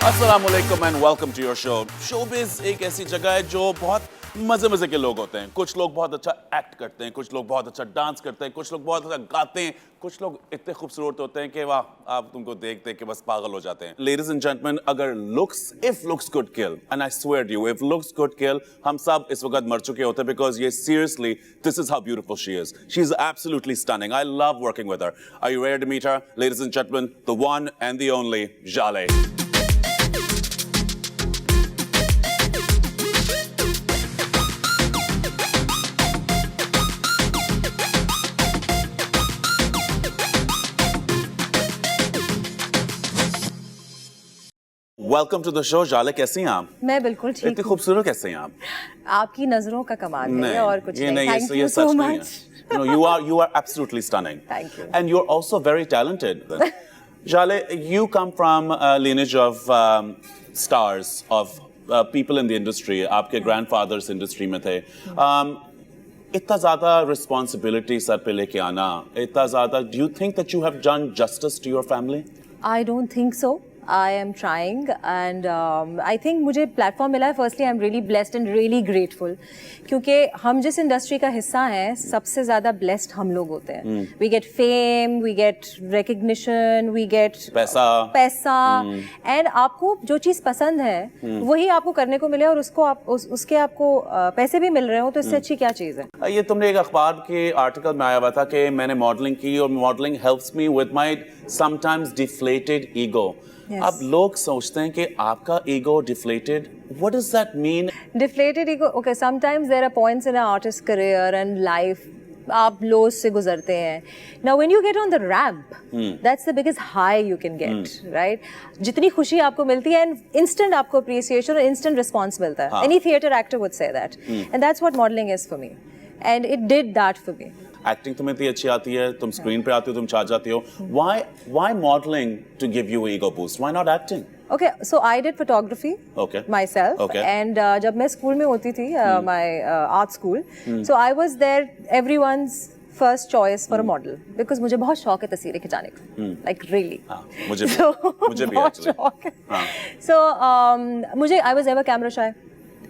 अस्सलामुअलैकुम and welcome to your show. Showbiz एक ऐसी जगह है जो बहुत मजे के लोग होते हैं। कुछ लोग बहुत अच्छा एक्ट करते हैं, कुछ लोग बहुत अच्छा डांस करते हैं, कुछ लोग बहुत अच्छा गाते हैं, कुछ लोग इतने खूबसूरत होते हैं कि वाह आप तुमको देख के बस पागल हो जाते हैं। लेडीज एंड जेंटलमैन, अगर if looks could kill, and I swear you if looks could किल, हम सब इस वक्त मर चुके होते हैं, बिकॉज ये seriously this is how beautiful she is. She is absolutely stunning. I love working with her. Are you ready to meet her? Ladies and gentlemen, the one and the only Zhalay. Welcome to the show. Zhalay, कैसी हैं आप? मैं बिल्कुल ठीक इतनी खूबसूरत कैसे हैं आप? आपकी नजरों का कमाल है और कुछ ये नहीं। Thank ये you सच so नहीं much. है। You are absolutely stunning. Thank you. And you're also very talented. Jale, you come from a lineage of stars, of people in the industry. आपके grandfathers industry में थे. इतना ज़्यादा responsibility sir पे लेके आना, इतना ज़्यादा, do you think that you have done justice to your family? I don't think so. I am trying and I think मुझे प्लेटफॉर्म मिला है। Firstly I am really blessed and really grateful, क्योंकि हम जिस इंडस्ट्री का हिस्सा हैं सबसे ज़्यादा ब्लेस्ड हम लोग होते हैं। We get fame, we get recognition, we get पैसा एंड आपको जो चीज़ पसंद है वही आपको करने को मिले और उसके आपको पैसे भी मिल रहे हो, तो इससे अच्छी क्या चीज़ है। ये तुमने एक अखबार के आर्टिकल में आया हुआ था कि मैंने मॉडलिंग की और modelling helps me with my sometimes deflated ego. Yes. अब लोग सोचते हैं कि आपका ego deflated, what does that mean? Deflated ego, okay, sometimes there are points in a artist career and life आप लोस से गुजरते हैं। Now when you get on the ramp, that's the biggest high you can get, right? जितनी खुशी आपको मिलती है and instant आपको अप्रिसिएशन और इंस्टेंट रिस्पॉन्स मिलता है। Any theatre actor would say that and that's what modelling is for me and it did that for me. Acting तुम्हें इतनी अच्छी आती है, तुम स्क्रीन पे आते हो, तुम छा जाती हो। Why modeling to give you ego boost? Why not acting? Okay, so I did photography myself. Okay. And जब मैं स्कूल में होती थी, my art school, so I was there everyone's first choice for a model because मुझे बहुत शौक है तस्वीरें खिंचाने का, like really. मुझे भी बहुत actually. शौक है। So I was ever camera shy.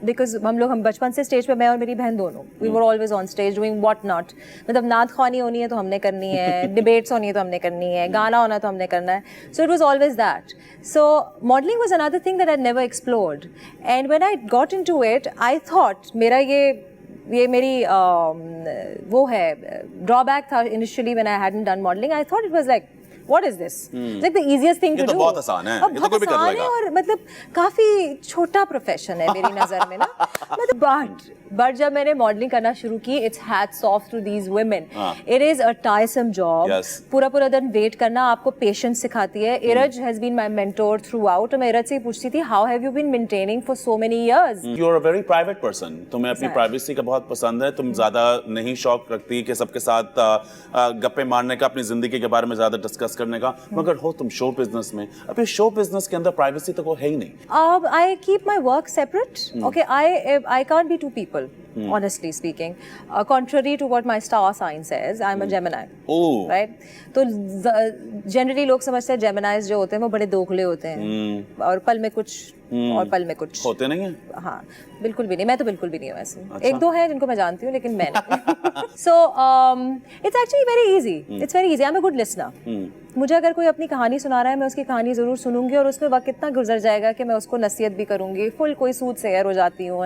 Because हम बचपन से स्टेज पे, मैं और मेरी बहन दोनों, we were always on stage doing what not. मतलब नात ख्वानी होनी है तो हमने करनी है, डिबेट्स होनी है तो हमने करनी है, गाना होना तो हमने करना है। So it was always that. So modelling was another thing that I never explored and when I got into it I thought मेरा ये मेरी वो है ड्रॉबैक था initially when I hadn't done modelling. I thought it was like what is this? It's like the easiest thing to do. ये तो बहुत आसान है, ये तो कोई भी कर लेगा। और मतलब काफी छोटा प्रोफेशन है मेरी नजर में ना। मतलब बट जब मैंने मॉडलिंग करना शुरू की, it's hats off to these women. It is a tiresome job. पूरा दिन वेट करना आपको पेशेंस सिखाती है। Iraj has been my mentor throughout. मैं इरज से पूछती थी, how have you been maintaining for so many years? You are a very private person. तुम्हें अपनी प्राइवेसी का बहुत पसंद है। तुम ज्यादा नहीं शौक रखती कि सबके साथ गप्पे मारने का, अपनी जिंदगी के बारे में ज्यादा डिस्कस करने का, मगर हो तुम शो बिजनेस में। अभी शो बिजनेस के अंदर प्राइवेसी तो कोई है ही नहीं। I keep my work separate. Okay, I can't be two people. Honestly speaking, contrary to what my star sign says, I'm a Gemini. Oh. Right? तो generally लोग समझते हैं Geminis जो होते हैं वो बड़े दोगले होते हैं और पल में कुछ और पल में कुछ होते नहीं हैं। हाँ, बिल्कुल भी नहीं। मैं तो बिल्कुल भी नहीं हूँ वैसे। अच्छा। एक दो हैं जिनको मैं जानती हूँ लेकिन मैं नहीं। So it's actually very easy. It's very easy. I'm a good listener. मुझे अगर कोई अपनी कहानी सुना रहा है, मैं उसकी कहानी जरूर सुनूंगी और उसमें वक्त इतना गुजर जाएगा कि मैं उसको नसीहत भी करूंगी। फुल कोई सूद सेयर हो जाती हूँ,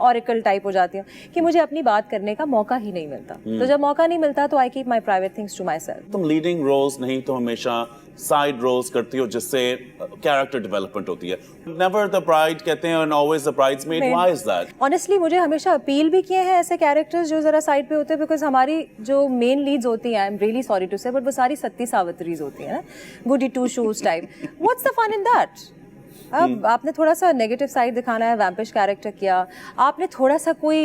ऑरिकल टाइप हो जाती हूँ कि मुझे अपनी बात करने का मौका ही नहीं मिलता। तो जब मौका नहीं मिलता तो I keep my private things to myself. तुम लीडिंग रोल्स नहीं, तो हमेशा साइड रोल्स करती हो जिससे कैरेक्टर डेवलपमेंट होती है। नेवर द ब्राइड कहते हैं and always the bridesmaid. Why is that? Honestly मुझे हमेशा अपील भी किए हैं ऐसे कैरेक्टर्स जो जरा साइड पे होते हैं, बिकॉज हमारी जो मेन लीड्स होती हैं, I am really sorry to say, but वो सारी सत्ती सावित्रीज होती हैं ना, goody two shoes type. What's the fun in that? अब आपने थोड़ा सा नेगेटिव साइड दिखाना है, वैम्पिश कैरेक्टर किया, आपने थोड़ा सा कोई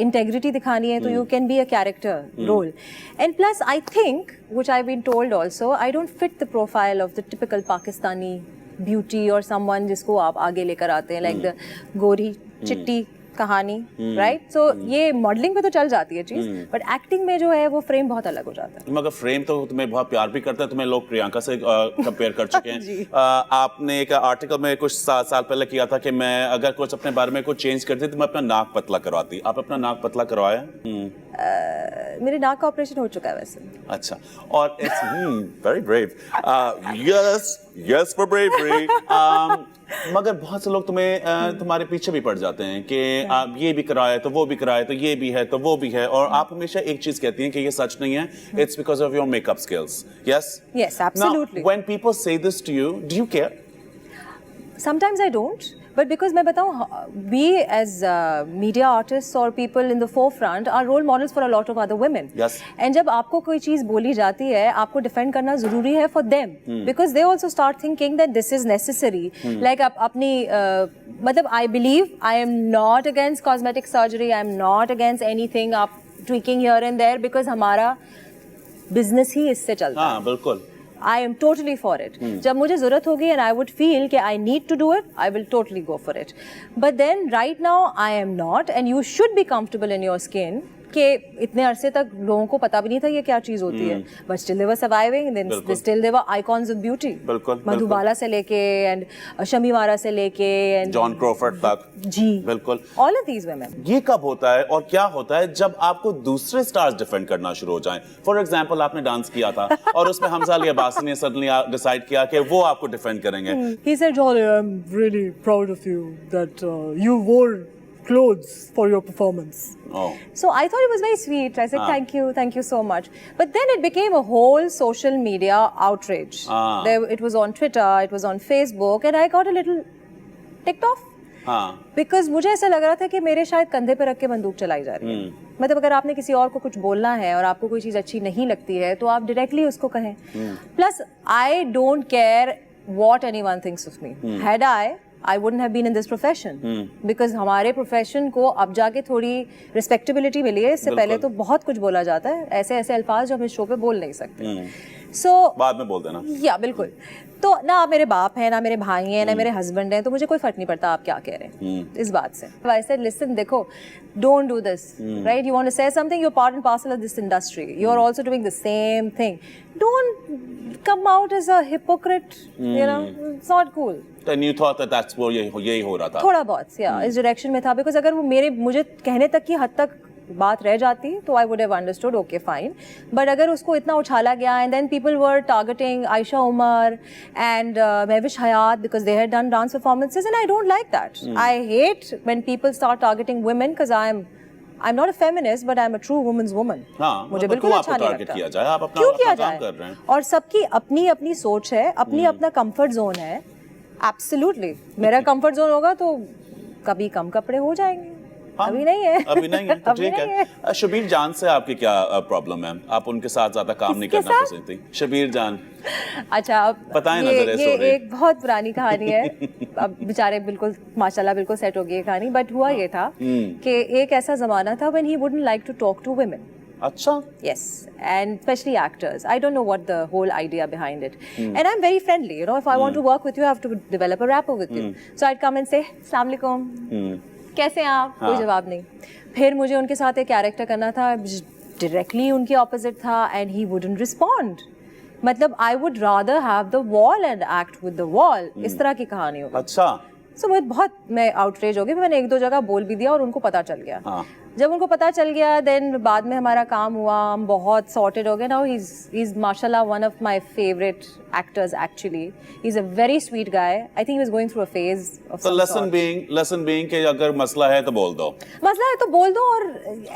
इंटेग्रिटी दिखानी है, तो you can be a character role. And plus I think, which I have been told also, I don't fit the profile of the typical Pakistani beauty और समवन जिसको आप आगे लेकर आते हैं, लाइक द गोरी चिट्टी कहानी, राइट? सो ये मॉडलिंग पे तो चल जाती है चीज, बट एक्टिंग में जो है वो फ्रेम बहुत अलग हो जाता है। मगर फ्रेम तो तुम्हें बहुत प्यार भी करता है, तुम्हें लोग प्रियंका से कंपेयर कर चुके हैं। आपने एक आर्टिकल में कुछ साल पहले किया था कि मैं अगर कुछ अपने बारे में कुछ चेंज करती तो मैं अपना नाक पतला करवाती। आप अपना नाक पतला करवाया? मेरे नाक का ऑपरेशन हो चुका है वैसे। अच्छा, और it's very brave, yes for bravery. मगर बहुत से लोग तुम्हारे पीछे भी पड़ जाते हैं कि आप ये भी कराए तो वो भी कराए, तो ये भी है तो वो भी है, और आप हमेशा एक चीज कहती हैं कि ये सच नहीं है, it's because of your makeup skills. Yes, Yes, absolutely. Now, when people say this to you, do you care? Sometimes I don't, but because मैं बताऊँ, we as media artists or people in the forefront are role models for a lot of other women. Yes. And जब आपको कोई चीज़ बोली जाती है, आपको defend करना ज़रूरी है for them, because they also start thinking that this is necessary. Like अपनी मतलब I believe I am not against cosmetic surgery, I am not against anything आप tweaking here and there, because हमारा business ही इससे चलता है। हाँ, बिल्कुल। I am totally for it. जब मुझे ज़रूरत होगी and I would feel कि I need to do it, I will totally go for it. But then right now I am not, and you should be comfortable in your skin. कि इतने अरसे तक लोगों को पता भी नहीं था ये क्या चीज होती है, but still they were surviving, and then still they were icons of beauty. बिल्कुल, मधुबाला से लेके and शमी वारा से लेके and जॉन क्रॉफर्ड तक। जी बिल्कुल। all of these women. ये कब होता है और क्या होता है जब आपको दूसरे स्टार्स डिफेंड करना शुरू हो जाएं? फॉर एग्जांपल, आपने डांस किया था और उसमें हमजा अली अब्बासी ने सडनली डिसाइड किया कि वो आपको डिफेंड करेंगे। He said, Jolly, I'm really proud of you that you wore clothes for your performance. Oh. So I thought it was very sweet. I said, thank you so much. But then it became a whole social media outrage. It was on Twitter, it was on Facebook, and I got a little ticked off. Because मुझे ऐसा लग रहा था कि मेरे शायद कंधे पे रख के बंदूक चलाई जा रही है। मतलब अगर आपने किसी और को कुछ बोलना है और आपको कोई चीज़ अच्छी नहीं लगती है तो आप डायरेक्टली उसको कहें। Plus, I don't care what anyone thinks of me. Had I wouldn't have been in this profession. Because हमारे प्रोफेशन को अब जाके थोड़ी रिस्पेक्टेबिलिटी मिली है, इससे पहले तो बहुत कुछ बोला जाता है, ऐसे ऐसे अल्फाज जो हम इस शो पे बोल नहीं सकते। So बाद में बोल देना। या बिल्कुल। तो ना आप मेरे बाप हैं, ना मेरे भाई हैं, ना मेरे हस्बैंड हैं, तो मुझे कोई फर्क नहीं पड़ता आप क्या कह रहे हैं इस बात से। I said, listen, देखो, don't do this, right? You want to say something, you're part and parcel of this industry. You're also doing the same thing. Don't come out as a hypocrite, you know? It's not cool. And you thought that that's what यही हो रहा था? थोड़ा बहुत, या इस direction में था, बिकॉज अगर वो मुझे कहने तक की हद तक बात रह जाती तो I would have understood, okay fine, but अगर उसको इतना उछाला गया and then people were targeting Aisha Umar and Mehwish Hayat because they had done dance performances, and I don't like that. I hate when people start targeting women because I'm not a feminist, but I'm a true woman's woman. हाँ, मुझे बिल्कुल अच्छा नहीं लगता। किया जाए, आप अपना क्यों किया काम जाए? कर रहे हैं। और सबकी अपनी अपनी सोच है, अपनी अपना कंफर्ट जोन है। Absolutely, मेरा कंफर्ट जोन होगा तो कभी कम कपड़े हो जाएंगे। हाँ, अभी नहीं है। अभी नहीं है, तो ठीक है। शबीर जान से आपकी क्या प्रॉब्लम है? आप उनके साथ ज्यादा काम नहीं करना पसंद थी? शबीर जान। अच्छा, अब बताएं ना जरा ये एक बहुत पुरानी कहानी है। अब बेचारे बिल्कुल माशाल्लाह बिल्कुल सेट हो गई है कहानी, बट हुआ ये था कि एक ऐसा जमाना था when he wouldn't like to talk to women. अच्छा? Yes, and especially actors. I don't know what the whole idea behind it. And I'm very friendly, you know, if I want to work with you, I have to develop a rapport with you. So I'd come and say, Assalamu alaikum. कैसे हैं आप? कोई जवाब नहीं। फिर मुझे उनके साथ एक कैरेक्टर करना था, डायरेक्टली उनके ऑपोजिट था, एंड ही वुडंट रिस्पॉन्ड। मतलब I would rather have the wall and act with the wall, इस तरह की कहानी होगी। अच्छा। सो बहुत मैं आउटरेज हो गई, मैंने एक दो जगह बोल भी दिया और उनको पता चल गया। जब उनको पता चल गया, देन बाद में हमारा काम हुआ, हम बहुत सॉर्टेड हो गए। नाउ ही इज माशाल्लाह one of my favourite actors actually. He is a very sweet guy. I think he was going through a phase of some sort. Lesson being कि अगर मसला है तो बोल दो। मसला है तो बोल दो, और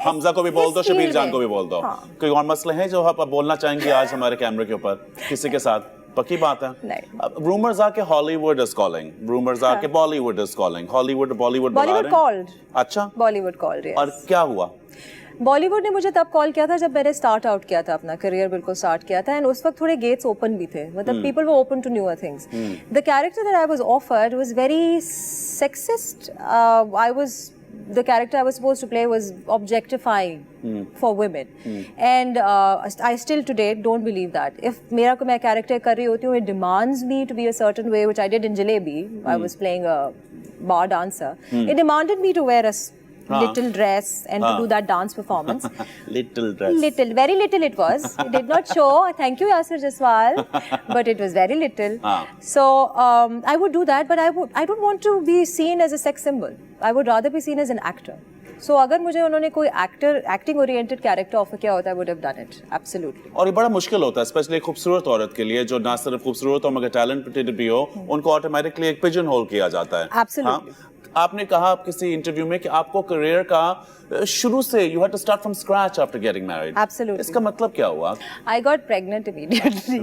हमजा को भी बोल दो, शबीर जान को भी बोल दो। कोई और मसले हैं जो आप बोलना चाहेंगे आज हमारे कैमरे के ऊपर किसी के साथ? पक्की बात है। नहीं। रूमर्स आर के Hollywood is calling, rumours are के Bollywood is calling, Hollywood Bollywood called. अच्छा, बॉलीवुड कॉल्ड। और क्या हुआ? बॉलीवुड ने मुझे तब कॉल किया था जब मैंने स्टार्ट आउट किया था, अपना करियर बिल्कुल स्टार्ट किया था, एंड उस वक्त थोड़े गेट्स ओपन भी थे, मतलब people were open to newer things. The character that I was offered was very sexist. The character I was supposed to play was objectifying for women, and I still today don't believe that. If मेरा को मैं character कर रही होती हूँ, it demands me to be a certain way, which I did in Jalebi. I was playing a bar dancer. It demanded me to wear a little dress and to do that dance performance. Little dress. Little, very little it was. It did not show. Thank you, Yasir Jaswal. But it was very little. So I would do that, but I don't want to be seen as a sex symbol. I would rather be seen as an actor. So अगर मुझे उन्होंने कोई acting oriented character offer किया होता, I would have done it. Absolutely. और ये बड़ा मुश्किल होता है, स्पेशली खूबसूरत औरत के लिए जो ना सिर्फ खूबसूरत हो मगर टैलेंटेड भी हो, उनको ऑटोमेटिकली एक पिजन होल किया जाता है. Absolutely. आपने कहा किसी इंटरव्यू में कि आपको करियर का शुरू से you had to start from scratch after getting married. Absolutely. इसका मतलब क्या हुआ? I got pregnant immediately.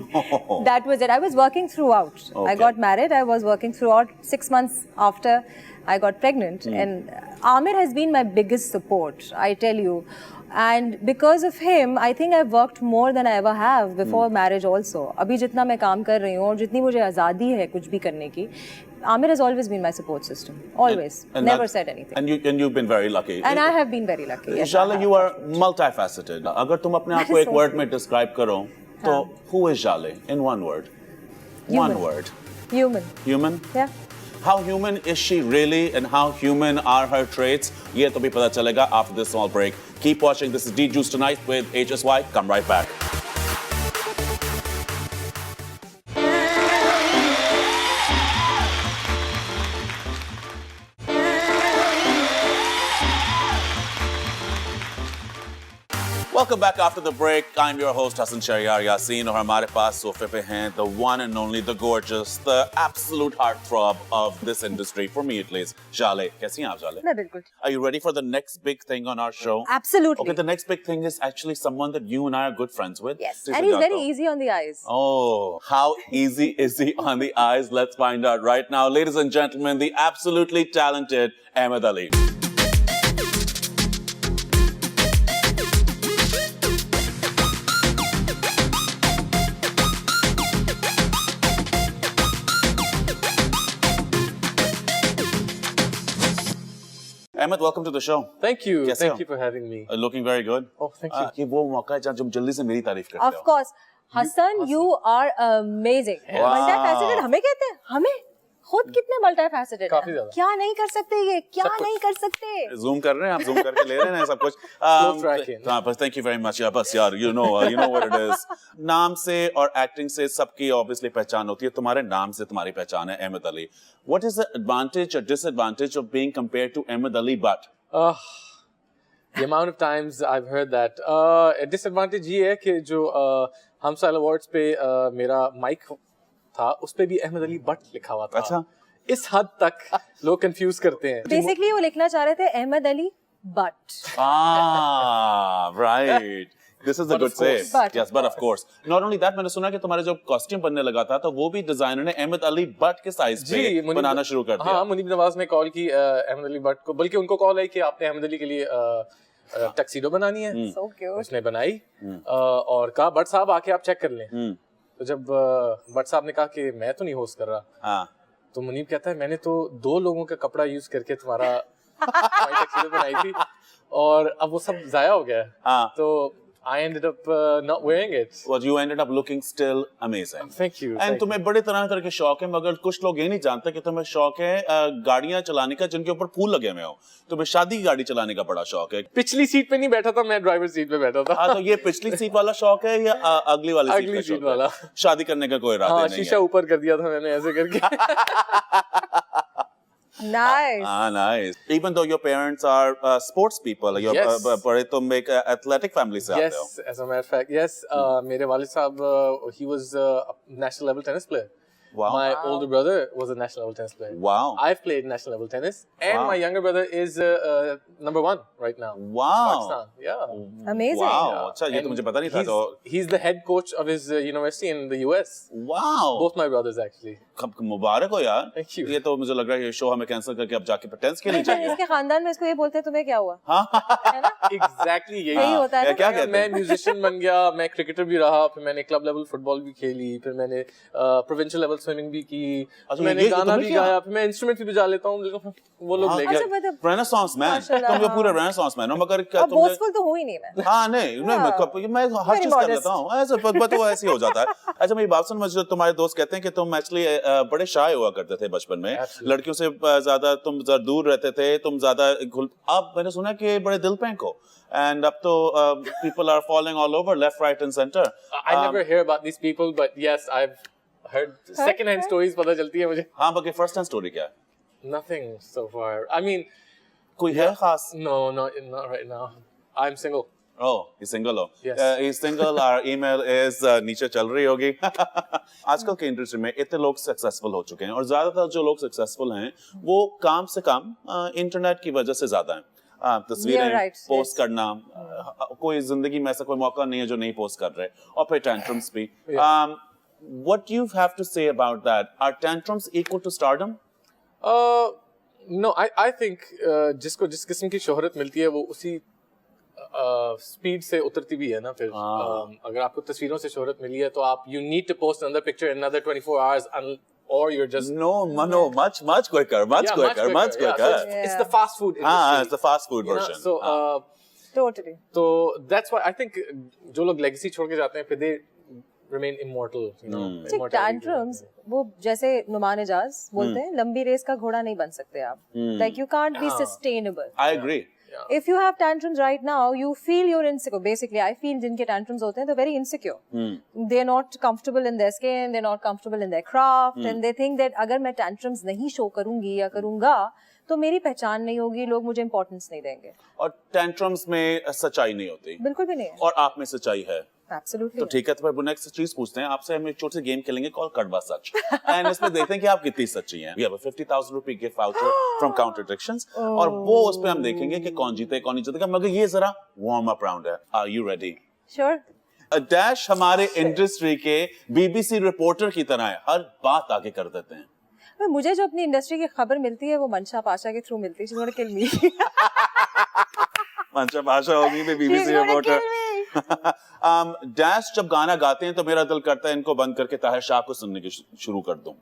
That was it. I was working throughout. Okay. I got married. I was working throughout. 6 months after I got pregnant, and Amir has been my biggest support. I tell you. And because of him, I think I've worked more than I ever have before marriage also. अभी जितना मैं काम कर रही हूँ और जितनी मुझे आज़ादी है कुछ भी करने की, Amir has always been my support system. Always. And Never said anything. And you've been very lucky. And I have been very lucky. Yes, Jale, I have. you are multifaceted. अगर तुम अपने आप को एक word में describe करो, तो who is Jale in one word? Human. One word. Human. Human? Yeah. How human is she really, and how human are her traits? ये तो भी पता चलेगा after this small break. Keep watching. This is D Juice Tonight with HSY. Come right back. Welcome back after the break. I'm your host Hassan Sharyar Yasin और हमारे पास सोफे पे हैं the one and only, the gorgeous, the absolute heartthrob of this industry, for me at least. Jale, कैसी हैं आप Jale? मैं बिल्कुल. Are you ready for the next big thing on our show? Absolutely. Okay, the next big thing is actually someone that you and I are good friends with. Yes. Sri And he's Sanjato. very easy on the eyes. Oh, how easy is he on the eyes? Let's find out right now. Ladies and gentlemen, the absolutely talented Ahmed Ali. Ahmed, welcome to the show. Thank you. कैसे Thank हो? you for having me. Looking very good. Oh, thank you. ये वो मौका है जहाँ तुम जल्दी से मेरी तारीफ करते Of course. Hassan, you are amazing. Wow. Multifaceted हमें कहते हैं? हमें? खुद कितने multifaceted काफी हैं? ज्यादा। क्या नहीं कर सकते ये? क्या नहीं कर सकते? Zoom कर रहे हैं आप, zoom करके ले रहे हैं सब कुछ. tracking. हाँ, बस thank you very much. यार बस यार, you know what it is. नाम से और acting से सबकी obviously पहचान होती है. तुम्हारे नाम से तुम्हारी पहचान है Ahmed Ali. What is the advantage or disadvantage of being compared to Ahmed Ali Butt? The amount of times I've heard that. A disadvantage ये है कि जो हमसाल अवार्ड्स पे मेरा माइक था, उस पे भी अहमद अली बट लिखा हुआ था. अच्छा. इस हद तक लोग कंफ्यूज करते हैं. Basically वो लिखना चाह रहे थे Ahmad Ali but. Ah, right. This is a But good of course. save. Yes, but of course. Not only that, मैंने सुना कि तुम्हारे जो कॉस्ट्यूम बनने लगा था, तो वो भी डिजाइनर ने अहमद अली बट के साइज पे बनाना शुरू कर दिया. हाँ, मुनीब नवाज ने कॉल की अहमद अली बट को, बल्कि उनको कॉल आई कि आपने अहमद अली के लिए टक्सीडो बनानी है. So cute. उसने बनाई और कहा बट साहब आके आप चेक कर लें. तो जब बट साहब ने कहा कि मैं तो नहीं होस्ट कर रहा, हाँ. तो मुनीब कहता है मैंने तो 2 लोगों का कपड़ा यूज करके तुम्हारा टक्सीडो बनाई थी और अब वो सब जाया हो गया है. हाँ. तो I ended up not wearing it. Well, you ended up looking still amazing. Thank you. And तुम्हें बड़े तरह के शौक हैं, मगर कुछ लोग ये नहीं जानते कि तुम्हें शौक है गाड़ियां चलाने का जिनके ऊपर फूल लगे हुए हो. तुम्हें शादी की गाड़ी चलाने का बड़ा शौक है. पिछली सीट पे नहीं बैठा था मैं, ड्राइवर सीट पे बैठा था. हाँ, तो ये पिछली सीट वाला शौक है या अगली वाली सीट अगली का शौक सीट वाला. है? शादी करने का कोई इरादा हाँ, नहीं शीशा है. ऊपर कर दिया था मैंने ऐसे करके. Nice. Ah, nice. Even though your parents are sports people, you're Yes. बड़े तुम एक athletic family से आते हो. Yes, as a matter of fact, yes. मेरे वालिद साहब, he was a national level tennis player. Wow. My older brother was a national level tennis player. Wow. I've played national level tennis, and Wow. my younger brother is number 1 right now. Wow. Pakistan, yeah. Amazing. Wow. अच्छा, ये And तो मुझे पता नहीं था. तो he's the head coach of his university in the US. wow. Both my brothers actually. मुबारक हो यार. Thank you. ये तो मुझे लग रहा है ये शो हमें कैंसिल करके अब जाके टेंस खेलनी नहीं, पर चाहिए. इसके खानदान में इसको ये बोलते हैं तुम्हें क्या हुआ? है ना? Exactly यही यही. होता है ना? क्या कहते मैं हैं? म्यूजिशियन बन गया, मैं क्रिकेटर भी रहा, फिर मैंने क्लब लेवल फुटबॉल भी खेली, फिर मैंने प्रोविंशियल लेवल स्विमिंग भी की, अच्छा, मैंने ये गाना तुमने भी किया? गाया, फिर मैं इंस्ट्रूमेंट भी बजा लेता हूँ, वो लोग ले अच्छा गए। मतलब रेनेसांस मैन, माशाल्लाह, तुम ये पूरे हाँ। रेनेसांस मैन हो, मगर क्या अब तुमने बोस्टफुल तो हुई नहीं मैं। हाँ नहीं नहीं मैं हर Very चीज कर modest. लेता हूँ ऐसे, बट वो ऐसे ही हो जाता है। अच्छा मेरी बात सुन, मुझे तुम्हारे दोस्त कहते हैं कि तुम एक्चुअली बड़े शाय हुआ करते थे बचपन में, Absolutely. लड़कियों से ज्यादा तुम जरा दूर रहते थे, तुम ज्यादा घुल, अब मैंने सुना कि बड़े दिल पे हो, एंड अब तो people are falling all over left, right and center. I never hear about these people, but yes, I've heard second-hand stories. पता चलती है मुझे। हाँ बाकी फर्स्ट हैंड स्टोरी क्या है? Nothing so far. I mean, कोई है खास? no, not right now. I'm single. Oh, he's single हो? Yes. He's single. Our email is नीचे चल रही होगी। आजकल के इंडस्ट्री में इतने लोग सक्सेसफुल हो चुके हैं, और ज्यादातर जो लोग सक्सेसफुल हैं वो काम से काम इंटरनेट की वजह से ज्यादा हैं। तस्वीरें You're right, पोस्ट yes. करना, कोई जिंदगी में ऐसा कोई मौका नहीं है जो नहीं पोस्ट कर रहे, और फिर tantrums भी। What do you have to say about that? Are tantrums equal to stardom? No, I think जिसको जिस किस्म की शोहरत मिलती है वो उसी स्पीड से उतरती भी है ना फिर। अगर आपको तस्वीरों से शोहरत मिली है तो आप you need to post another picture in another 24 hours or you're just No, much quicker, much quicker. Yeah, so it's the fast food industry. हाँ, it's the fast food you know, version. so Totally. तो that's why I think जो लोग legacy छोड़ के जाते हैं फिर they remain immortal, you know. See, tantrums वो जैसे नुमान इजाज बोलते हैं, लंबी रेस का घोड़ा नहीं बन सकते आप। Like you can't be sustainable. I agree. If you have tantrums right now, you feel you're insecure. Basically, I feel जिनके tantrums होते हैं, they're very insecure. They're not comfortable in their skin, they're not comfortable in their craft, and they think that अगर मैं tantrums नहीं show करूंगी या करूंगा, तो मेरी पहचान नहीं होगी, लोग मुझे importance नहीं देंगे। और tantrums में सच्चाई नहीं होती, बिल्कुल भी नहीं है। और आप में सच्चाई है। Absolutely. तो ठीक है, तो फिर नेक्स्ट चीज पूछते हैं आपसे, हम एक छोटी सी गेम खेलेंगे कॉल कड़वा सच, एंड इसमें देखते हैं कि आप कितनी सच्ची हैं। We have a 50,000 रुपए गिफ्ट वाउचर फ्रॉम Counterdictions, और वो उस पे हम देखेंगे कि कौन जीते कौन नहीं जीतेगा, मगर ये जरा वार्म अप राउंड है। Are you ready? Sure. Dash हमारे इंडस्ट्री के BBC रिपोर्टर की तरह है, हर बात आगे कर देते हैं। मैं मुझे जो अपनी इंडस्ट्री की खबर मिलती है वो मंशा पाशा के थ्रू मिलती है। She's gonna kill me. मंशा पाशा होगी भी BBC She's gonna reporter. kill me. Dash जब गाना गाते हैं तो मेरा दिल करता है इनको बंद करके ताहिर शाह को सुनने की शुरू कर दूं।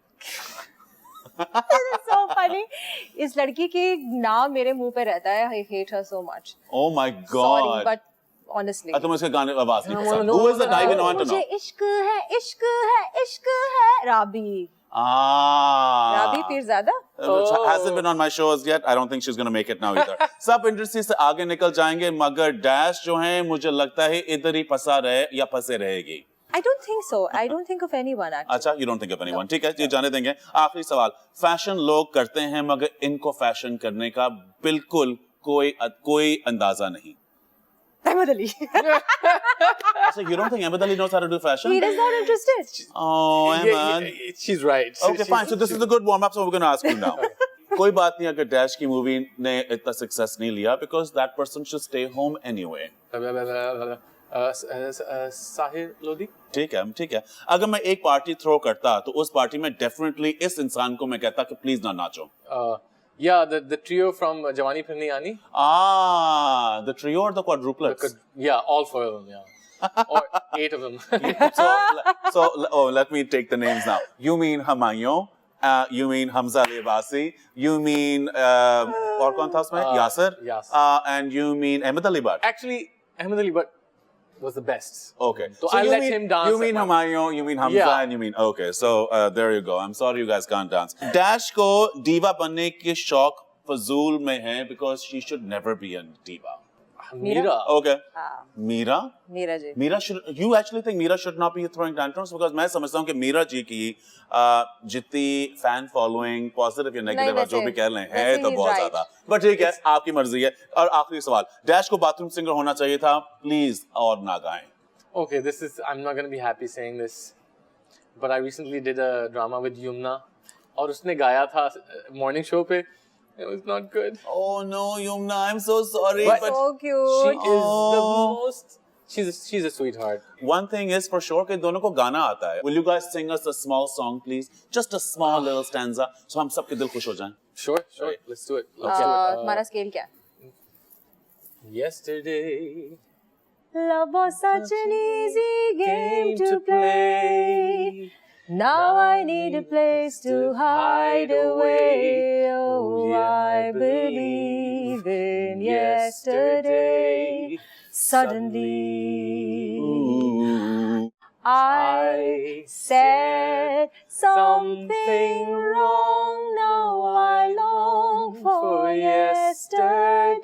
So funny. इस लड़की की नाम मेरे मुंह पे रहता है। I hate her so much. Oh my Sorry, God. but honestly. तुम इसके गाने आवाज नहीं No, पसंद। no, Who is that? I even want to मुझे know. इश्क है, इश्क है, इश्क है। राबी। राबी Pirzada. Hasn't been on my shows yet. I don't think she's going to make it now either. सब इंडस्ट्री से आगे निकल जाएंगे, मगर डैश जो है मुझे लगता है इधर ही फंसा रहे या फंसे रहेगी। I don't think so. I don't think of anyone actually. अच्छा, you don't think of anyone. ठीक है, ये जाने देंगे। आखिरी सवाल, फैशन लोग करते हैं मगर इनको फैशन करने का बिल्कुल कोई अंदाजा नहीं। Ahmed Ali. So you don't think Ahmed Ali knows how to do fashion? He is not interested. Oh, Ahmed. she's right. Okay, fine. So this is a good warm up. So we're going to ask you now. कोई बात नहीं अगर dash की movie ने इतना success नहीं लिया, because that person should stay home anyway. Sahir Lodhi. ठीक है। अगर मैं एक पार्टी थ्रो करता तो उस पार्टी में डेफिनेटली इस इंसान को मैं कहता कि प्लीज ना नाचो। Yeah, the trio from Jawani Phir Nahi Aani. The trio or the quadruplets? Yeah, all 4 of them. Yeah, or 8 of them. So let me take the names now. You mean Humayun? You mean Hamza Lebasi? You mean और कौन था उसमें? Yasir. And you mean Ahmed Ali Bhatt? Actually, Ahmed Ali Bhatt was the best. Okay. So I'll let him dance. You mean Humayun, you mean Hamza, Yeah. and you mean okay. So there you go. I'm sorry you guys can't dance. Dash को diva बनने के शौक फजूल में है because she should never be a diva. Meera. Okay. Meera? Meera ji. Meera should. You actually think Meera should not be throwing tantrums because मैं समझता हूँ कि मीरा जी की जितनी fan following positive या negative नहीं, जो भी कह लें है वैसे तो he's बहुत right. ज्यादा। बट ठीक है, आपकी मर्जी है। और आखिरी सवाल, डैश को बाथरूम सिंगर होना चाहिए था, प्लीज और ना गाएं। Okay, I'm not going to be happy saying this, but I recently did a drama with Yumna, और उसने गाया था morning show पे. It was not good. Oh no, Yumna, I'm so sorry. But- But So She cute. is the most. She's a sweetheart. one thing is for sure कि दोनों को गाना आता है. Will you guys sing us a small song, please? Just a small little stanza, so हम सबके दिल खुश हो जाएं. Sure. Right. Let's do it. Let's do it. तुम्हारा स्केल क्या है? Yesterday. Love was such an easy game to play. Now I need a place to hide away. Oh, I believe in yesterday. Suddenly, I said something wrong. Now I long for yesterday.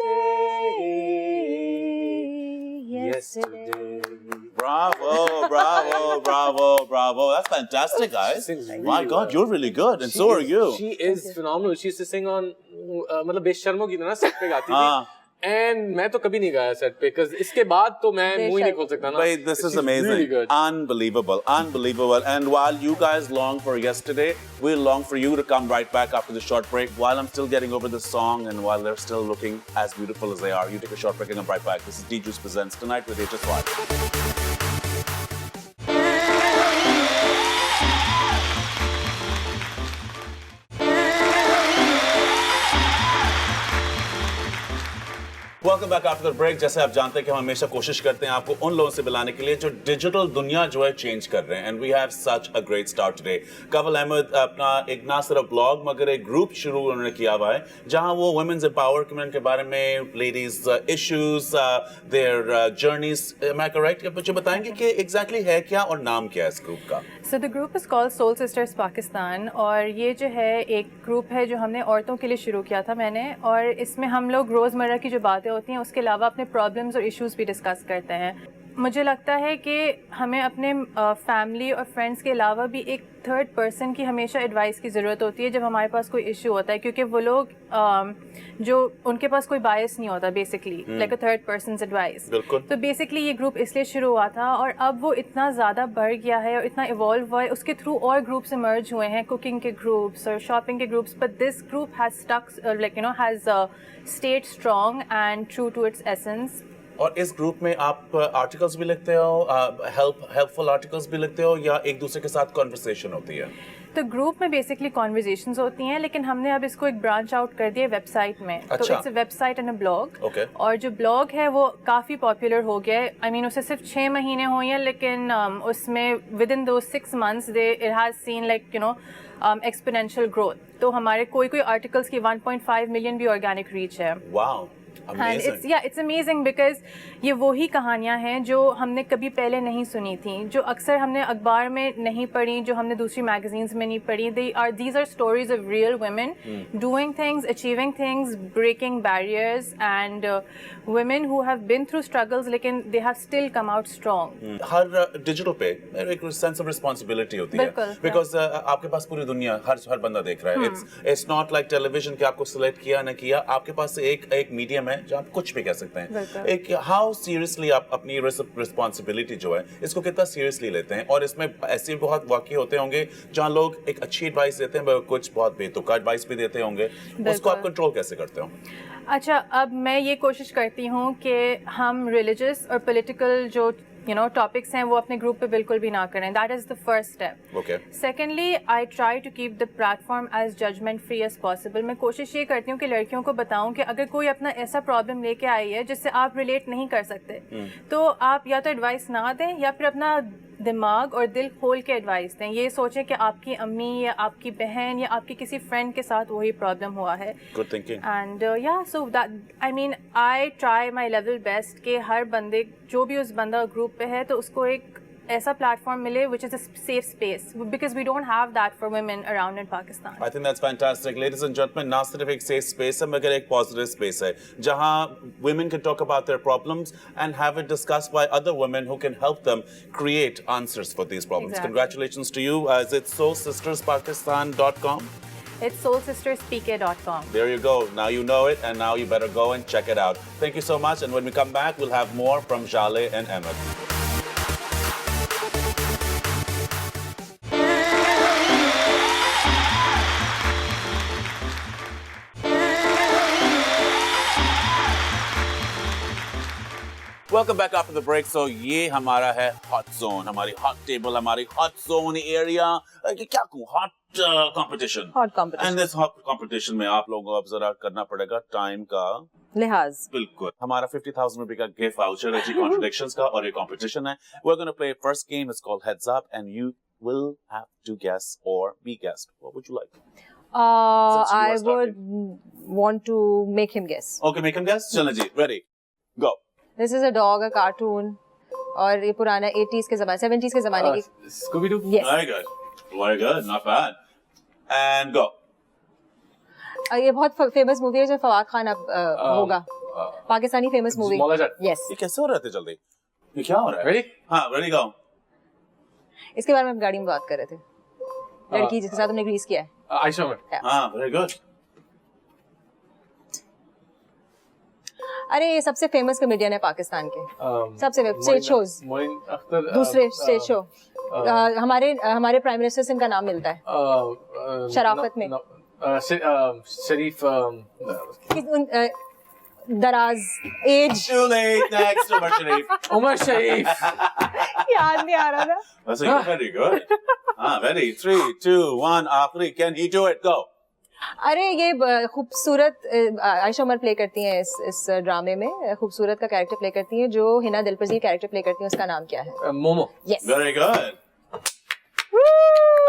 Bravo, bravo, bravo, bravo. That's fantastic, guys. Sings really My God, well. you're really good, and so are you. She is phenomenal. She used to sing on मतलब बेशर्मों की तरह set पे गाती हाँ. थी. And मैं तो कभी नहीं गाया सेट पे because इसके बाद तो मैं मुंह ही नहीं खोल सकता ना. Wait, this is She's amazing. Really good. Unbelievable, unbelievable. And while you guys long for yesterday, we'll long for you to come right back after the short break. While I'm still getting over this song and while they're still looking as beautiful as they are, you take a short break and come right back. This is D-Juice Presents Tonight with HSY. Welcome back after the break. जैसे आप जानते हैं कि हम हमेशा कोशिश करते हैं आपको उन लोगों से मिलाने के लिए जो डिजिटल दुनिया जो है चेंज कर रहे हैं. And we have such a great start today. Kanwal Ahmed अपना एक ना सिर्फ ब्लॉग मगर एक ग्रुप शुरू उन्होंने किया हुआ है जहां वो वुमेन्स एम्पावरमेंट के बारे में, ladies issues, their journeys, am I correct? मुझे बताएंगे कि एग्जैक्टली है क्या और नाम क्या है इस ग्रुप का? So the group is called Soul Sisters Pakistan और ये जो है एक ग्रुप है जो हमने औरतों के लिए शुरू किया था मैंने, और इसमें हम लोग रोज़मर्रा की जो बातें होती हैं उसके अलावा अपने प्रॉब्लम्स और इश्यूज़ भी डिस्कस करते हैं. मुझे लगता है कि हमें अपने फैमिली और फ्रेंड्स के अलावा भी एक थर्ड पर्सन की हमेशा एडवाइस की ज़रूरत होती है जब हमारे पास कोई इशू होता है, क्योंकि वो लोग जो उनके पास कोई बायस नहीं होता basically, like a third persons advice. तो बेसिकली ये ग्रुप इसलिए शुरू हुआ था और अब वो इतना ज़्यादा बढ़ गया है और इतना इवॉल्व हुआ है. उसके थ्रू और ग्रुप्स इमर्ज हुए हैं, कुकिंग के ग्रुप्स और शॉपिंग के groups, but this group has stuck like you know has stayed strong and true to its essence. और इस ग्रुप में आप आर्टिकल्स भी लिखते हो, हेल्पफुल आर्टिकल्स भी लिखते हो, या एक दूसरे के साथ कॉन्वर्सेशन होती है? तो ग्रुप में बेसिकली कॉन्वर्जेशंस होती हैं, लेकिन हमने अब इसको एक ब्रांच आउट कर दिया वेबसाइट में. तो it's a website and a blog. और जो ब्लॉग है वो काफ़ी पॉपुलर हो गया है. आई मीन उसे सिर्फ 6 महीने हुए हैं, लेकिन उसमें विद इन दो 6 months it has seen like you no exponential growth. तो हमारे कोई आर्टिकल्स की 1.5 मिलियन भी ऑर्गेनिक रीच है. वाओ, इट्स अमेजिंग बिकॉज ये वही कहानियाँ हैं जो हमने कभी पहले नहीं सुनी थी, जो अक्सर हमने अखबार में नहीं पढ़ी, जो हमने दूसरी मैगजीन्स में नहीं पढ़ी. These are stories of real women doing things, achieving things, breaking barriers, and women who have been through struggles लेकिन they have still come out strong. हर डिजिटल पे एक सेंस ऑफ रिस्पांसिबिलिटी होती है, बिकॉज आपके पास पूरी दुनिया, हर बंदा देख रहा है. इट्स नॉट लाइक टेलीविजन कि आपको सिलेक्ट किया ना किया, आपके पास एक मीडियम है जो आप कुछ भी कह सकते हैं. एक हाउ सीरियसली आप अपनी रिस्पांसिबिलिटी जो है इसको कितना सीरियसली लेते हैं, और इसमें ऐसे बहुत वाकई होते होंगे जहां लोग एक अच्छी एडवाइस देते हैं मगर कुछ बहुत बेतुका एडवाइस भी देते होंगे. उसको आप कंट्रोल कैसे करते हो? अच्छा, अब मैं ये कोशिश करती हूँ कि हम रिलीजियस और पॉलिटिकल जो टॉपिक्स हैं वो अपने ग्रुप पे बिल्कुल भी ना करें. That is the first step. Secondly, I try to keep the platform as judgement free as possible. मैं कोशिश ये करती हूँ कि लड़कियों को बताऊँ कि अगर कोई अपना ऐसा प्रॉब्लम लेके आई है जिससे आप रिलेट नहीं कर सकते, तो आप या तो एडवाइस ना दें या फिर अपना दिमाग और दिल खोल के एडवाइस दें. ये सोचें कि आपकी अम्मी या आपकी बहन या आपकी किसी फ्रेंड के साथ वही प्रॉब्लम हुआ है. Good thinking. एंड या so that I mean I try my level best कि हर बंदे जो भी उस बंदा ग्रुप पे है तो उसको एक ऐसा प्लेटफॉर्म मिले which is a safe space, because we don't have that for women around in Pakistan. I think that's fantastic. Ladies and gentlemen, ना सिर्फ एक safe space है मगर एक positive space है जहाँ women can talk about their problems and have it discussed by other women who can help them create answers for these problems. Exactly. Congratulations to you. Is it soulsisterspakistan.com? It's soulsisterspk.com. There you go. Now you know it, and now you better go and check it out. Thank you so much. And when we come back, we'll have more from Jale and Ahmed. Welcome back after the break. So ये हमारा है hot zone, हमारी hot table, हमारी hot zone area. क्या कहूँ, hot competition. Hot competition. And this hot competition में आप लोगों को अब जरा करना पड़ेगा time का लिहाज. बिल्कुल. हमारा 50,000 रुपए का gift voucher है जी, contradictions का, और ये competition है. We're going to play first game. It's called Heads Up, and you will have to guess or be guessed. What would you like? I Since you are would want to make him guess. Okay, make him guess. Chalna ji, ready? Go. This is a dog, a cartoon, और ये पुराना 80s के ज़माने 70s के ज़माने की. Scooby Doo. Yes. Very good. Very good. Not bad. And go. ये बहुत फेमस मूवी है जो फवाद खान अब होगा. Pakistani famous movie. Smaller Jatt. Yes. ये कैसे हो रहे थे जल्दी? ये क्या हो रहा है? Ready? हाँ, ready go. इसके बारे में हम गाड़ी में बात कर रहे थे. लड़की जिसके साथ हमने ग्रीस किया है. Aisha Umar. हाँ, very good. अरे ये सबसे फेमस कॉमेडियन है पाकिस्तान के. सबसे स्टेज शोज. मोइन अख्तर. दूसरे स्टेज शो. हमारे प्राइम मिनिस्टर से इनका नाम मिलता है. शराफत में. शरीफ. दराज एज. Too late. Next, Umar Sharif. Umar Sharif. याद नहीं आ रहा था. That's like, very good. Ready? 3, 2, 1. Akhri, can he do it? Go. अरे ये खूबसूरत आयशा उमर प्ले करती हैं इस ड्रामे में. खूबसूरत का कैरेक्टर प्ले करती हैं जो हिना दिलपज़ीर कैरेक्टर प्ले करती हैं. उसका नाम क्या है? मोमो. यस. Very good.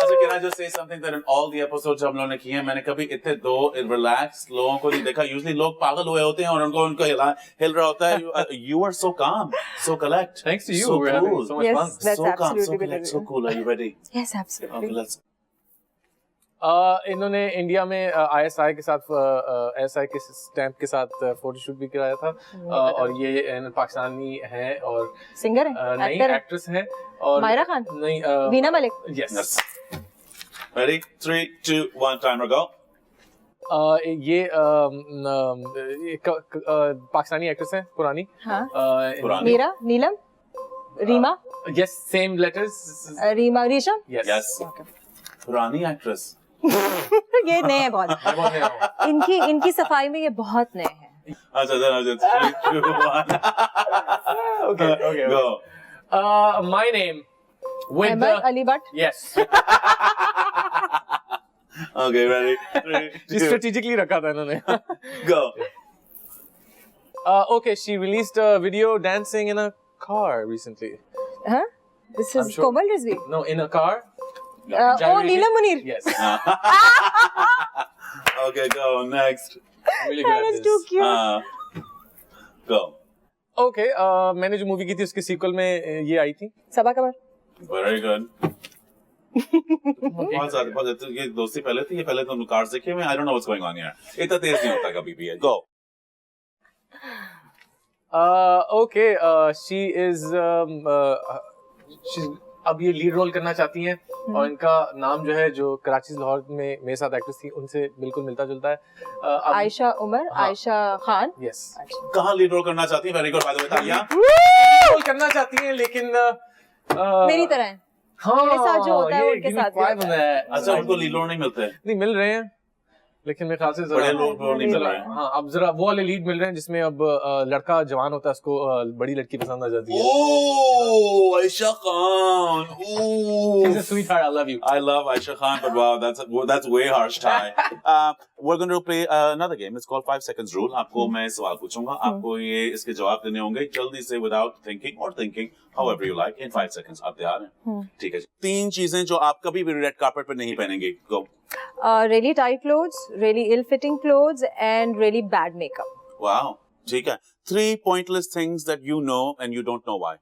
अच्छा, can I just say something that in all the episodes हम लोगों ने किए हैं, मैंने कभी इतने दो relaxed लोगों को नहीं देखा. Usually लोग पागल हुए होते हैं और उनको हिल रहा होता है. You are so calm, so collect. Thanks to you, So we're having cool. so much Yes, fun. that's So calm, so absolutely collect, so brilliant. cool. Are you ready? Yes, absolutely. Okay, let's. इन्होंने India में ISI के साथ ISI के stamp के साथ photoshoot भी कराया था. और ये पाकिस्तानी हैं और सिंगर है, नई एक्टर है. एक्ट्रेस हैं. और मायरा खान. नहीं. Veena Malik. Yes. Yes. Ready? 3, 2, 1. Timer go. ये पाकिस्तानी एक्ट्रेस हैं पुरानी. हाँ. पुरानी. Meera, Neelam, Reema, Yes, same letters. Reema, Resham. Yes. Yes. पुरानी एक्ट्रेस. ये नए हैं बहुत. मैं बहुत नया हूँ. इनकी सफाई में ये बहुत नए हैं. अच्छा, 3, 2, 1. Okay. Go. My name. With Ahmad Ali Bhatt. Yes. Okay, ready? 3, 2, Strategically रखा था इन्होंने. go. Okay, she released a video dancing in a car recently. हाँ? This is I'm sure. Komal Rizvi. No, in a car. Oh, Neelam Munir. Yes. Okay, go. Next. I'm really good That at is this. too cute. Go. Okay, मैंने जो movie की थी उसके sequel में ये आई थी. सबा कमर. Very good. बहुत ज्यादा ये दोस्ती पहले थी. ये पहले तो कार्स देखे हुए. I don't know what's going on here. इतना तेज नहीं होता कभी भी. Go. Okay, she is she's अब ये लीड रोल करना चाहती हैं और इनका नाम जो है जो कराची लाहौर में मेरे साथ एक्ट्रेस थी उनसे बिल्कुल मिलता जुलता है. आयशा उमर. आयशा खान. यस. कहाँ लीड रोल करना चाहती है? Very good. By the way, तालियां. रोल करना चाहती हैं लेकिन मेरी तरह है. हाँ, मेरे साथ जो होता है ये उनके give me साथ भी five होता on that. अच्छा, उनको लीड रोल नहीं मिलते. नहीं मिल रहे हैं लेकिन मेरे ख्याल से बड़े लोग नहीं मिल रहे हैं. हाँ, अब जरा वो वाले लीड मिल रहे हैं जिसमें अब लड़का जवान होता है उसको बड़ी लड़की पसंद आ जाती है. Oh, Aisha Khan. She's a Ooh. sweetheart. I love you. I love Aisha Khan, but wow, that's way harsh, Ty. We're going to play another game. It's called 5 seconds rule. आपको मैं सवाल पूछूंगा. आपको ये इसके जवाब देने होंगे जल्दी से without thinking or thinking, however you like, in 5 seconds. आप तैयार हैं? ठीक है. 3 चीजें जो आप कभी भी रेड कार्पेट पर नहीं पहनेंगे. Go. Really tight clothes, really ill-fitting clothes, and really bad makeup. Wow. ठीक है. 3 pointless things that you know and you don't know why.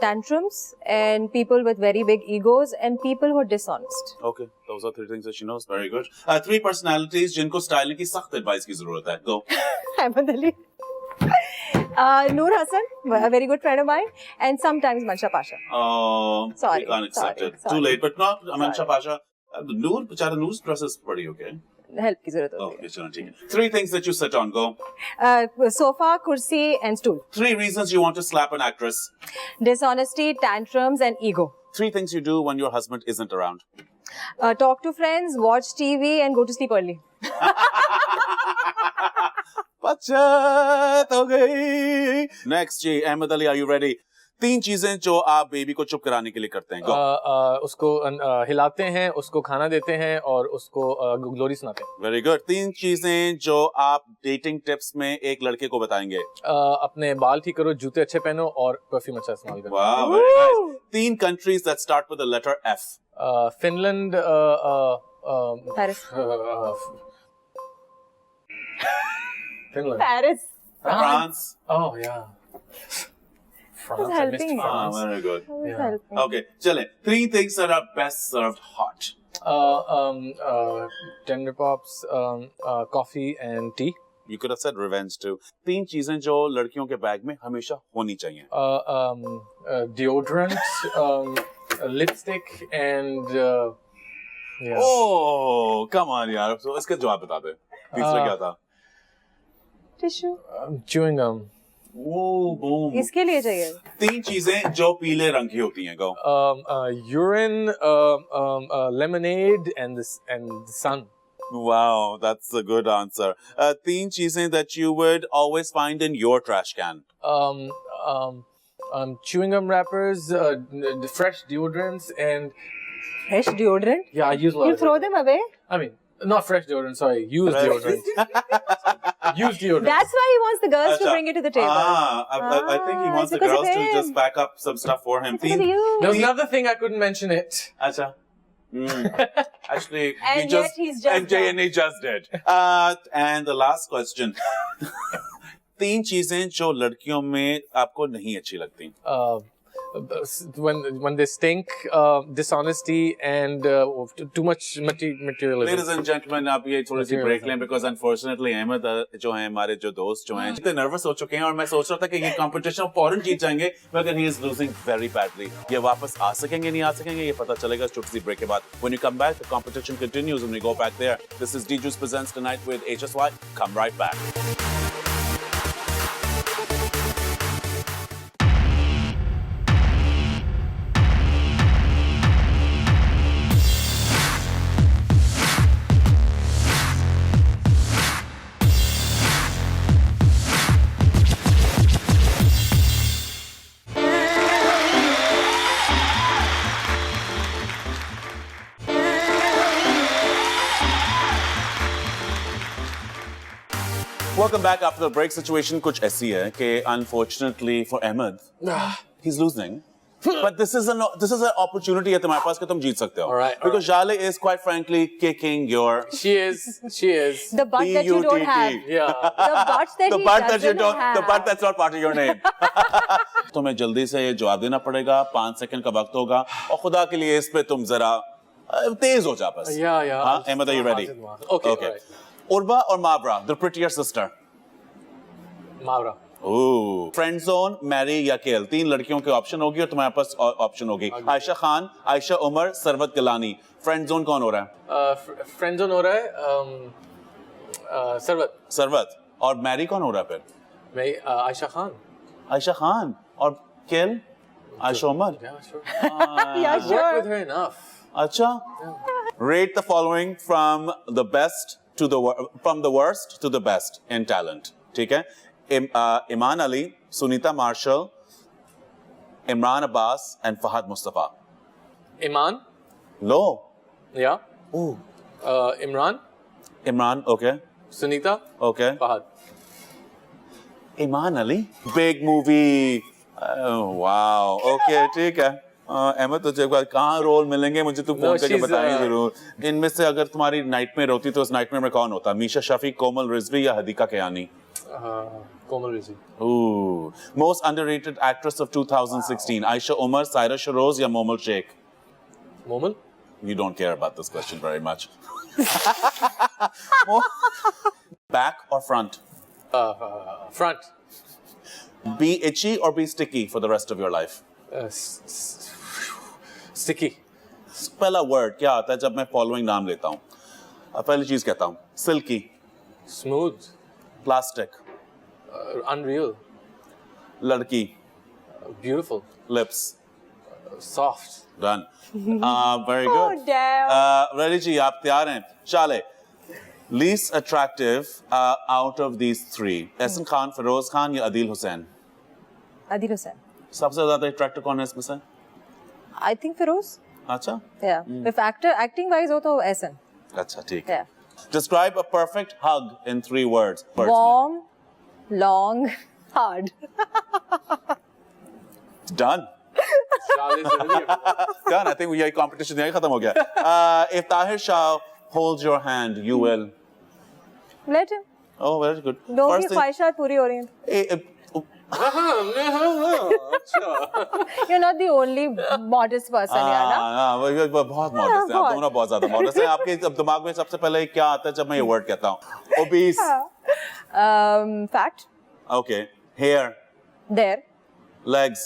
Tantrums and people with very big egos and people who are dishonest. Okay, those are 3 things that she knows. Very good. 3 personalities जिनको styling की सख्त advice की जरूरत है. Go. Ahmed Ali. Noor Hassan, a very good friend of mine, and sometimes Mansha Pasha. Sorry, We can't accept sorry, it. sorry. Too late, but not Amansha Pasha. Noor, बेचारा Noor's dress is pretty okay. Help की जरूरत होती Okay, चलो ठीक है. 3 things that you sit on. Go. है. Sofa, kursi, and stool. 3 reasons you want to slap an actress. Dishonesty, tantrums, and ego. 3 things you do when your husband isn't around. Talk to friends, watch TV, and go to sleep early. बचत हो गई. Next, ji, Ahmed Ali, are you ready? 3 चीजें जो आप baby को चुप कराने के लिए करते हैं. Go. उसको हिलाते हैं, उसको खाना देते हैं और उसको ग्लोरी सुनाते हैं. Very good. 3 चीजें जो आप डेटिंग टिप्स में एक लड़के को बताएंगे. अपने बाल ठीक करो, जूते अच्छे पहनो और परफ्यूम अच्छा इस्तेमाल करो. Wow, very nice. 3 countries that start with the letter F. Finland, Paris. Finland, Paris. France. oh yeah, France. I missed helping. Ah, France. very good. Who's Yeah. helping? Okay, chale. 3 things that are best served hot. Tender pops, coffee and tea. You could have said revenge too. 3 चीजें जो लड़कियों के bag में हमेशा होनी चाहिए. Deodorant, lipstick and yeah. Oh, come on यार. So इसके जवाब बता दे. तीसरा क्या था? Tissue. Chewing gum. Oh, boom. इसके लिए चाहिए. 3 चीजें जो पीले रंग की होती हैं. Go. Urine, lemonade and the sun. Wow, that's a good answer. 3 चीजें that you would always find in your trash can. Chewing gum wrappers, the fresh deodorants, and Fresh deodorant. yeah, I use a lot. You of throw deodorant. them away. I mean, not fresh deodorant. Sorry, used deodorant. Used deodorant. That's why he wants the girls to Acha. bring it to the table. I think he wants it's the because of girls to him. just back up some stuff for him. Because of you. There was another thing I couldn't mention it. Acha. Actually, And yet he's just and he just did. And the last question. 3 चीजें जो लड़कियों में आपको नहीं अच्छी लगती. When they stink, dishonesty, and too much materialism. Ladies and gentlemen, आप ये थोड़ी सी ब्रेक लें because unfortunately अहमद जो हैं हमारे जो दोस्त जो हैं इतने नर्वस हो चुके हैं और मैं सोच रहा था कि ये कंपटीशन फौरन जीत जाएंगे मगर he is losing very badly. ये वापस आ सकेंगे नहीं आ सकेंगे ये पता चलेगा छोटी सी ब्रेक के बाद. When you come back, the competition continues when we go back there. This is D-Juice Presents Tonight with HSY. Come right back. Welcome back after the break. Situation कुछ ऐसी है कि unfortunately for Ahmed, he's losing. But this is an opportunity है तुम्हारे पास कि तुम जीत सकते हो. All right. Because Jale is quite frankly kicking your She is. The butt that you don't have. Yeah. The butt that the he part that you doesn't don't, have. the part that's not part of your name. तुम्हें जल्दी से ये जवाब देना पड़ेगा. 5 second का वक्त होगा और खुदा के लिए इस पे तुम जरा तेज हो जा बस. Yeah. हाँ, Ahmed, are you ready? Okay. Okay. Right. Urva or Mavra, the prettier sister? Mavra. Ooh. Friend zone, marry या kill. 3 लड़कियों के ऑप्शन होगी और तुम्हारे पास ऑप्शन होगी. आयशा खान, आयशा उमर, सरवत गिलानी. फ्रेंड जोन कौन हो रहा है? Friend zone हो रहा है. सरवत. सरवत. और मैरी कौन हो रहा है फिर? मैं आयशा खान. आयशा खान. और किल? Ayesha Umar. Yeah, sure. Yeah, I've sure. worked with her enough. अच्छा. Rate the following from the best to from the worst to the best in talent. ठीक है? Iman Ali, Sunita Marshall, Imran Abbas, and Fahad Mustafa. Iman. Low. Yeah. Ooh. Imran. Imran, okay. Sunita. Okay. Fahad. Iman Ali, big movie. Oh, wow. Okay, ठीक है. अहमद तुझे एक बार कहाँ role मिलेंगे मुझे तू फोन करके बताएं जरूर. इनमें से अगर तुम्हारी नाइटमेयर होती तो उस नाइटमेयर में कौन होता? मीशा शफी, कोमल रिजवी या Hadika Kayani? Komal Rizvi. Ooh. Most underrated actress of 2016. Aisha Umar, Saira Sharoz या Momal Sheikh? Momal. You don't care about this question very much. Back or front? Front. Be itchy or be sticky for the rest of your life? Sticky. पहला word क्या आता है जब मैं following नाम लेता हूँ? पहली चीज कहता हूँ silky, Smooth. plastic, Unreal. लड़की, Beautiful. lips, Soft. done. Very good. Oh, damn. Ready जी आप तैयार हैं? Shale. Least attractive out of these 3. Ehsan Khan, Feroz Khan या Adil Hussain? Adil Hussain. सबसे ज्यादा अट्रैक्टिव कौन है इसमें से? I think Feroz. अच्छा Yeah. If acting wise हो तो ऐसा. अच्छा ठीक है. Yeah. Describe a perfect hug in 3 words. Warm, long, hard. Done. Done. I think ये competition यही खत्म हो गया. If Tahir Shah holds your hand, you will. Let him. Oh, very good. लोगों की First thing- ख्वाहिशात पूरी हो रही हैं. अच्छा You're not the only modest person, यार ना. हाँ, वो बहुत modest है. आप बहुत. दोनों बहुत ज्यादा modest हैं. आपके दिमाग में सबसे पहले क्या आता है जब मैं ये word कहता हूँ? Obese. Fat. Okay. Hair. There. Legs.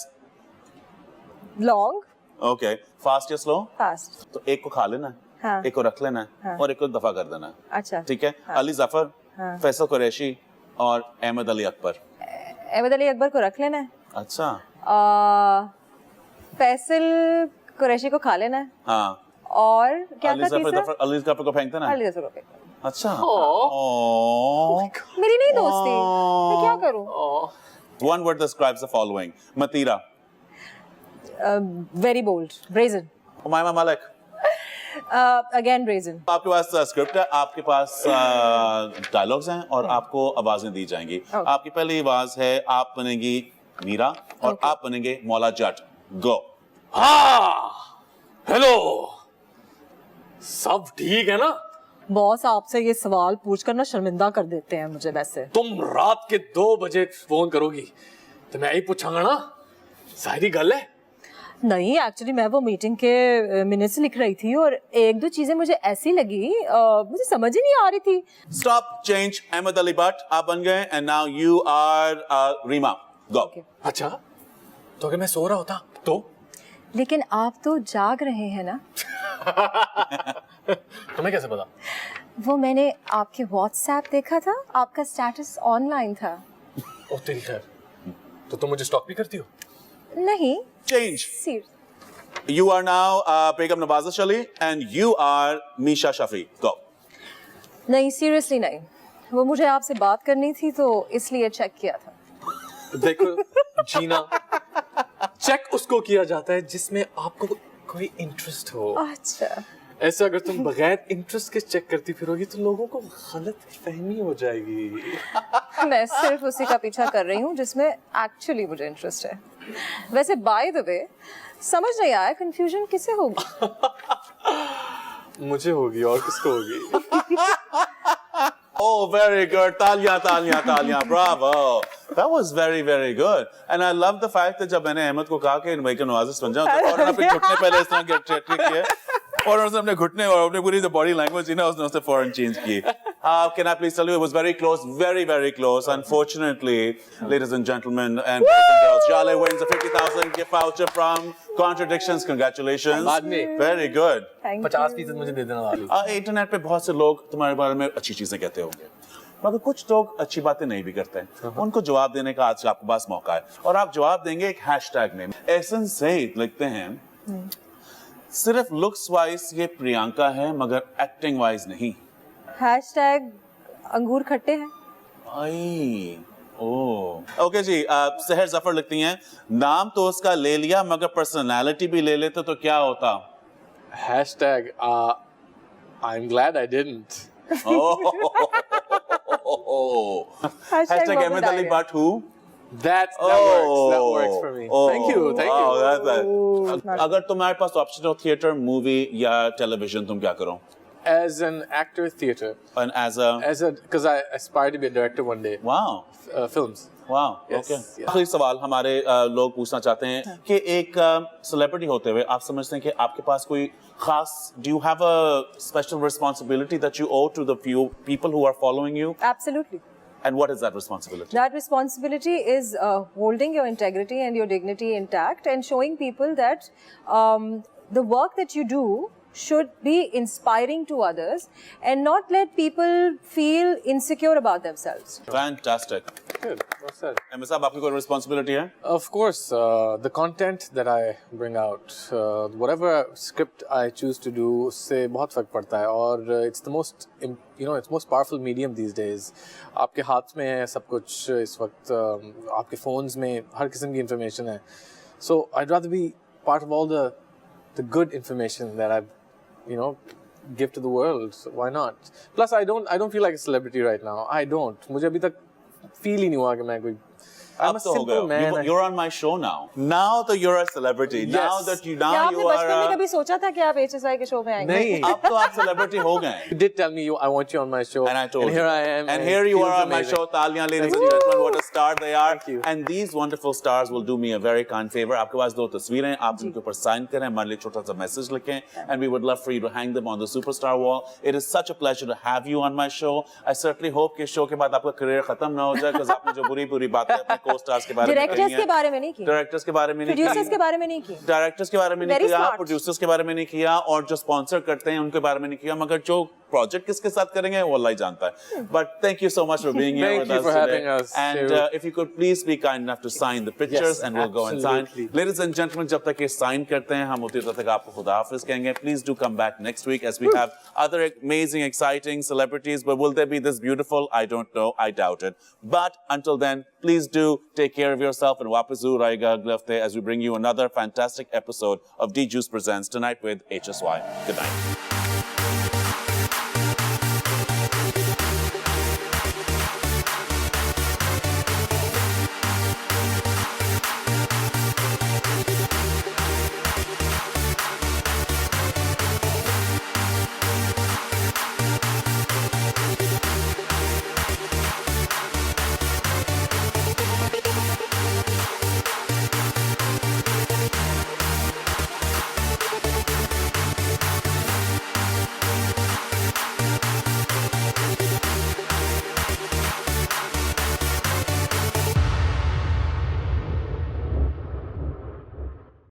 Long. Okay. Fast या slow? Fast. तो एक को खा लेना है, हाँ. एक को रख लेना है हाँ. और एक को दफा कर देना है. अच्छा. ठीक है. अली जफर, हाँ. फैसल कुरैशी और अहमद अली अकबर. अहमद अली अकबर को रख लेना है. अच्छा. फैसल कुरैशी को खा लेना है. हाँ. और क्या अली था जफर तीसरा? अली जफर को फेंकते ना. अली जफर को फेंक. अच्छा. मेरी नहीं दोस्ती. मैं क्या करूं? One word describes the following. Matira. Very bold. Brazen. Umayma Malik. Again brazen. आपके पास स्क्रिप्ट है, आपके पास डायलॉग्स हैं और आपको आवाजें दी जाएंगी. Okay. आपकी पहली आवाज है, आप बनेंगी मीरा और Okay. आप बनेंगे मौला जट. गो. हाँ हेलो सब ठीक है ना? बॉस आपसे ये सवाल पूछकर ना शर्मिंदा कर देते हैं मुझे वैसे. तुम रात के 2 बजे फोन करोगी तो मैं यही पूछांगा ना, सारी गल है. नहीं एक्चुअली मैं वो मीटिंग के मिनट्स लिख रही थी और एक दो चीजें मुझे ऐसी लगी मुझे समझ ही नहीं आ रही थी. Stop, change. अहमद अली भट्ट आप बन गए and now you are Reema. Go. अच्छा तो अगर मैं सो रहा होता तो? लेकिन आप तो जाग रहे हैं ना. तुम्हें कैसे पता? वो मैंने आपके व्हाट्सएप देखा था, आपका स्टेटस ऑनलाइन था. ओ तेरी खैर, तो तुम मुझे स्टॉक भी करती हो? नहीं. Change. Serious. You are now Begum Nawaz Ali and you are Misha Shafi. Go. नहीं सीरियसली नहीं. वो मुझे आपसे बात करनी थी तो इसलिए चेक किया था. देखो जीना, चेक उसको किया जाता है जिसमें आपको कोई इंटरेस्ट हो. अच्छा. ऐसे अगर तुम बगैर इंटरेस्ट के चेक करती फिरोगी तो लोगों को गलत फहमी हो जाएगी. मैं सिर्फ उसी का पीछा कर रही हूँ जिसमें एक्चुअली मुझे इंटरेस्ट है. वैसे बाय द वे समझ नहीं आया कंफ्यूजन किसे होगी. मुझे होगी और किसको होगी? Oh, very good. तालियां, तालियां, तालियां. Bravo. That was very, very good. And I love the fact that जब मैंने अहमद को कहा कि बेगम नवाज बन जाओ तो और अपने घुटने पहले इस तरह के ट्रिक किए और उसने अपने घुटने और अपने पूरी बॉडी लैंग्वेज ही ना उसने फौरन चेंज की. Can I please tell you it was very close, very, very close. Unfortunately, ladies and gentlemen and boys and girls, Jale wins a 50,000 gift voucher from Contradictions. Congratulations. बाद में. Very good. 50% मुझे दे देना वाली. Internet पे बहुत से लोग तुम्हारे बारे में अच्छी चीजें कहते होंगे मगर कुछ लोग अच्छी बातें नहीं भी करते हैं. उनको जवाब देने का आज आपके पास मौका है और आप जवाब देंगे एक हैशटैग में. एहसन सईद लिखते हैं सिर्फ लुक्स वाइज ये प्रियंका है मगर एक्टिंग वाइज नहीं. हैशटैग अंगूर खट्टे हैं. आई ओके जी. सहर जफर लिखती हैं नाम तो उसका ले लिया मगर पर्सनालिटी भी ले लेते तो क्या होता. Hashtag I'm glad I didn't. Hashtag Ahmed Ali Bhatt who? That works. That works for me. Thank you. Thank you. अगर तुम्हारे पास ऑप्शन हो थिएटर, मूवी या टेलीविजन तुम क्या करो? As an actor, theater. And as a Because I aspire to be a director one day. wow. Films. Wow. Yes, Okay. yeah. आखिरी सवाल हमारे लोग पूछना चाहते हैं कि एक सेलिब्रिटी होते हुए आप समझते हैं कि आपके पास कोई खास do you have a special responsibility that you owe to the few people who are following you? Absolutely. And what is that responsibility? That responsibility is holding your integrity and your dignity intact and showing people that the work that you do should be inspiring to others and not let people feel insecure about themselves. Fantastic. Good. What's that? MA साहब आपकी कोई responsibility है? Of course, the content that I bring out, whatever script I choose to do, उससे बहुत फर्क पड़ता है और it's the most, it's most powerful medium these days. आपके हाथ में है सब कुछ इस वक्त, आपके phones में हर किस्म की information है. So I'd rather be part of all the good information that I, give to the world. So why not? Plus, I don't feel like a celebrity right now. I don't. मुझे अभी तक feel ही नहीं हुआ कि मैं कोई I'm a अब तो हो गया। simple man. You're on my show now. Now that you're a celebrity. Yes. Now that you क्या आपने you बचपन में are. कभी सोचा था कि आप HSI के शो में आएंगे? नहीं. अब तो आप celebrity हो गए। You did tell me I want you on my show. And I told and you. here I am. And it here you feels are on my amazing. show. Taaliyan, ladies and gentlemen, what a star they are. Thank you. And these wonderful stars will do me a very kind favor. आपके पास दो तस्वीरें हैं, आप उनके ऊपर sign करें, हमारे लिए छोटा सा message लिखें, and we would love for you to hang them on the superstar wall. It is such a pleasure to have you on my show. I certainly hope कि show के बाद आपका career खत्म ना हो जाए, because आपने जो बुरी बातें अपने co-stars के बारे में Directors के बारे में नहीं की, डायरेक्टर्स के बारे में नहीं Producers के बारे में नहीं की, डायरेक्टर्स के बारे में नहीं Very किया, smart. प्रोड्यूसर्स के बारे में नहीं किया, और जो स्पॉन्सर करते हैं उनके बारे में नहीं किया, मगर जो प्रोजेक्ट किसके साथ करेंगे वो अल्लाह ही जानता है. But thank you so much for being here Thank with you us for today. having us, And Shiv. if you could please be kind enough to sign the pictures, Yes, and we'll go and sign. absolutely. Ladies and gentlemen, जब तक ये sign करते हैं हम उतनी देर तक आपको खुदा हाफिज कहेंगे. Please do come back next week as we have other amazing, exciting celebrities. But will they be this beautiful? I don't know. I doubt it. But until then, please do take care of yourself, and वापस जरूर आएगा अगले हफ्ते as we bring you another fantastic episode of D Juice Presents Tonight with HSY. Good night.